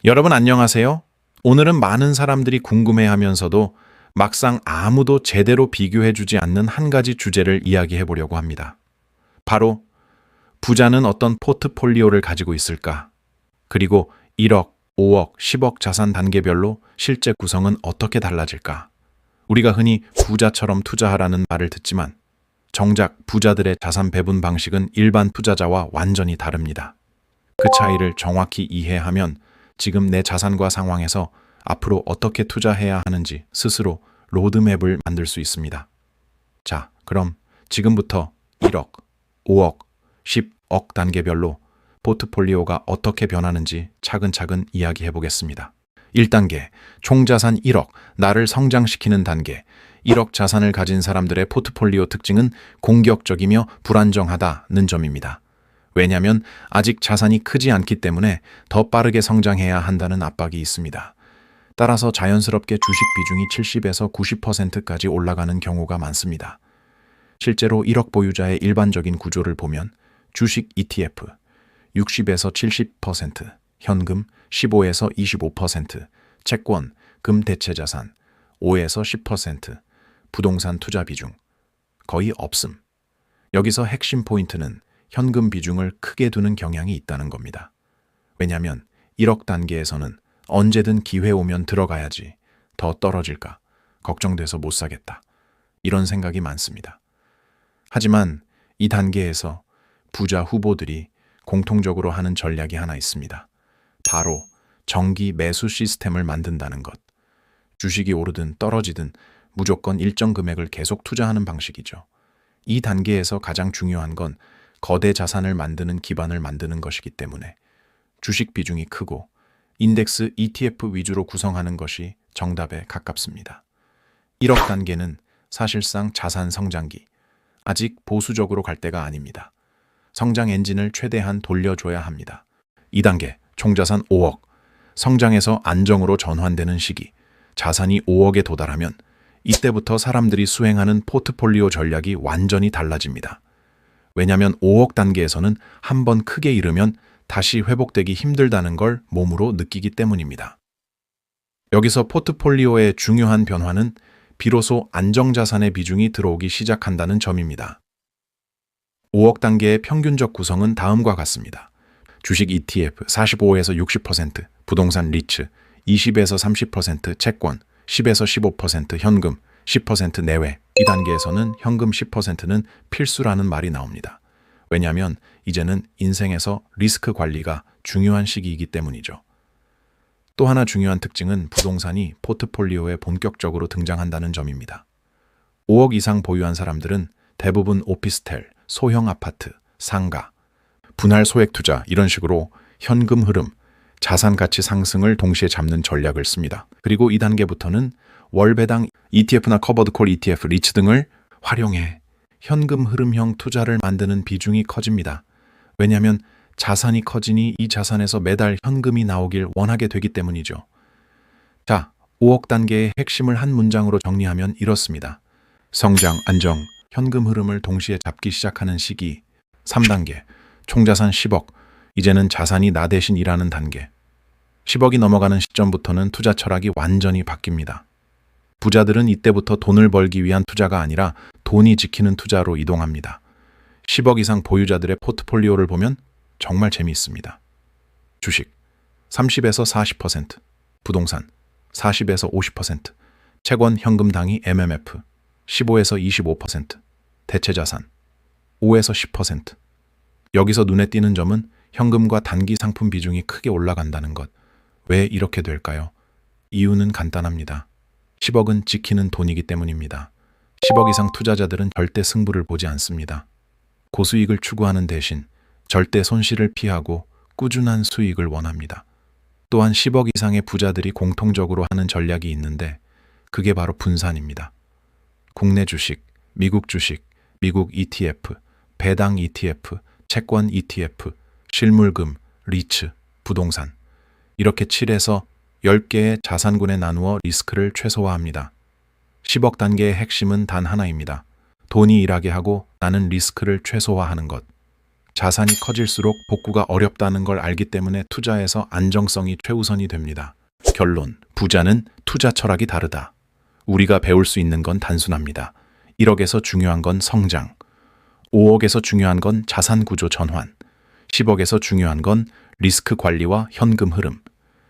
여러분 안녕하세요. 오늘은 많은 사람들이 궁금해하면서도 막상 아무도 제대로 비교해주지 않는 한 가지 주제를 이야기해 보려고 합니다. 바로 부자는 어떤 포트폴리오를 가지고 있을까? 그리고 1억, 5억, 10억 자산 단계별로 실제 구성은 어떻게 달라질까? 우리가 흔히 부자처럼 투자하라는 말을 듣지만 정작 부자들의 자산 배분 방식은 일반 투자자와 완전히 다릅니다. 그 차이를 정확히 이해하면 지금 내 자산과 상황에서 앞으로 어떻게 투자해야 하는지 스스로 로드맵을 만들 수 있습니다. 자, 그럼 지금부터 1억, 5억, 10억 단계별로 포트폴리오가 어떻게 변하는지 차근차근 이야기해 보겠습니다. 1단계, 총자산 1억, 나를 성장시키는 단계. 1억 자산을 가진 사람들의 포트폴리오 특징은 공격적이며 불안정하다는 점입니다. 왜냐하면 아직 자산이 크지 않기 때문에 더 빠르게 성장해야 한다는 압박이 있습니다. 따라서 자연스럽게 주식 비중이 70에서 90%까지 올라가는 경우가 많습니다. 실제로 1억 보유자의 일반적인 구조를 보면 주식 ETF 60에서 70%, 현금 15에서 25%, 채권, 금 대체자산 5에서 10%, 부동산 투자 비중 거의 없음. 여기서 핵심 포인트는 현금 비중을 크게 두는 경향이 있다는 겁니다. 왜냐하면 1억 단계에서는 언제든 기회 오면 들어가야지 더 떨어질까 걱정돼서 못 사겠다 이런 생각이 많습니다. 하지만 이 단계에서 부자 후보들이 공통적으로 하는 전략이 하나 있습니다. 바로 정기 매수 시스템을 만든다는 것. 주식이 오르든 떨어지든 무조건 일정 금액을 계속 투자하는 방식이죠. 이 단계에서 가장 중요한 건 거대 자산을 만드는 기반을 만드는 것이기 때문에 주식 비중이 크고 인덱스 ETF 위주로 구성하는 것이 정답에 가깝습니다. 1억 단계는 사실상 자산 성장기, 아직 보수적으로 갈 때가 아닙니다. 성장 엔진을 최대한 돌려줘야 합니다. 2단계, 총자산 5억, 성장에서 안정으로 전환되는 시기, 자산이 5억에 도달하면 이때부터 사람들이 수행하는 포트폴리오 전략이 완전히 달라집니다. 왜냐하면 5억 단계에서는 한 번 크게 잃으면 다시 회복되기 힘들다는 걸 몸으로 느끼기 때문입니다. 여기서 포트폴리오의 중요한 변화는 비로소 안정자산의 비중이 들어오기 시작한다는 점입니다. 5억 단계의 평균적 구성은 다음과 같습니다. 주식 ETF 45에서 60%, 부동산 리츠 20에서 30%, 채권 10에서 15%, 현금 10% 내외. 이 단계에서는 현금 10%는 필수라는 말이 나옵니다. 왜냐하면 이제는 인생에서 리스크 관리가 중요한 시기이기 때문이죠. 또 하나 중요한 특징은 부동산이 포트폴리오에 본격적으로 등장한다는 점입니다. 5억 이상 보유한 사람들은 대부분 오피스텔, 소형 아파트, 상가, 분할 소액 투자 이런 식으로 현금 흐름, 자산 가치 상승을 동시에 잡는 전략을 씁니다. 그리고 이 단계부터는 월배당 ETF나 커버드 콜 ETF, 리츠 등을 활용해 현금 흐름형 투자를 만드는 비중이 커집니다. 왜냐하면 자산이 커지니 이 자산에서 매달 현금이 나오길 원하게 되기 때문이죠. 자, 5억 단계의 핵심을 한 문장으로 정리하면 이렇습니다. 성장, 안정, 현금 흐름을 동시에 잡기 시작하는 시기. 3단계, 총자산 10억, 이제는 자산이 나 대신 일하는 단계. 10억이 넘어가는 시점부터는 투자 철학이 완전히 바뀝니다. 부자들은 이때부터 돈을 벌기 위한 투자가 아니라 돈이 지키는 투자로 이동합니다. 10억 이상 보유자들의 포트폴리오를 보면 정말 재미있습니다. 주식 30에서 40%, 부동산 40에서 50%, 채권 현금 당위 MMF 15에서 25%, 대체자산 5에서 10%. 여기서 눈에 띄는 점은 현금과 단기 상품 비중이 크게 올라간다는 것. 왜 이렇게 될까요? 이유는 간단합니다. 10억은 지키는 돈이기 때문입니다. 10억 이상 투자자들은 절대 승부를 보지 않습니다. 고수익을 추구하는 대신 절대 손실을 피하고 꾸준한 수익을 원합니다. 또한 10억 이상의 부자들이 공통적으로 하는 전략이 있는데 그게 바로 분산입니다. 국내 주식, 미국 주식, 미국 ETF, 배당 ETF, 채권 ETF, 실물금, 리츠, 부동산 이렇게 7에서 10개의 자산군에 나누어 리스크를 최소화합니다. 10억 단계의 핵심은 단 하나입니다. 돈이 일하게 하고 나는 리스크를 최소화하는 것. 자산이 커질수록 복구가 어렵다는 걸 알기 때문에 투자에서 안정성이 최우선이 됩니다. 결론, 부자는 투자 철학이 다르다. 우리가 배울 수 있는 건 단순합니다. 1억에서 중요한 건 성장, 5억에서 중요한 건 자산 구조 전환, 10억에서 중요한 건 리스크 관리와 현금 흐름,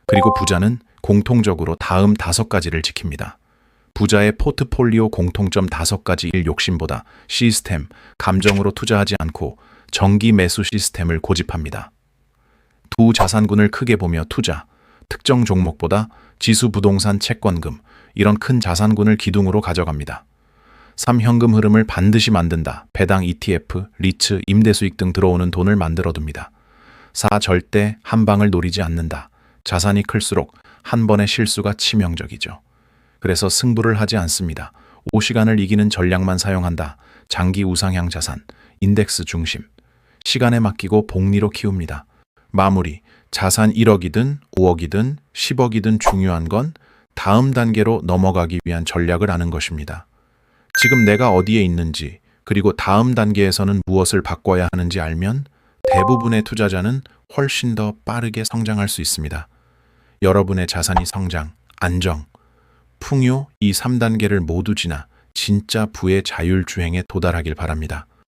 그리고 부자는 공통적으로 다음 5가지를 지킵니다. 부자의 포트폴리오 공통점 5가지. 1. 욕심보다 시스템, 감정으로 투자하지 않고 정기 매수 시스템을 고집합니다. 2. 자산군을 크게 보며 투자, 특정 종목보다 지수, 부동산, 채권금, 이런 큰 자산군을 기둥으로 가져갑니다. 3. 현금 흐름을 반드시 만든다. 배당, ETF, 리츠, 임대수익 등 들어오는 돈을 만들어둡니다. 4. 절대 한 방을 노리지 않는다. 자산이 클수록 한 번의 실수가 치명적이죠. 그래서 승부를 하지 않습니다. 5시간을 이기는 전략만 사용한다. 장기 우상향 자산, 인덱스 중심. 시간에 맡기고 복리로 키웁니다. 마무리, 자산 1억이든 5억이든 10억이든 중요한 건 다음 단계로 넘어가기 위한 전략을 아는 것입니다. 지금 내가 어디에 있는지, 그리고 다음 단계에서는 무엇을 바꿔야 하는지 알면 대부분의 투자자는 훨씬 더 빠르게 성장할 수 있습니다. 여러분의 자산이 성장, 안정, 풍요 이 3단계를 모두 지나 진짜 부의 자율주행에 도달하길 바랍니다.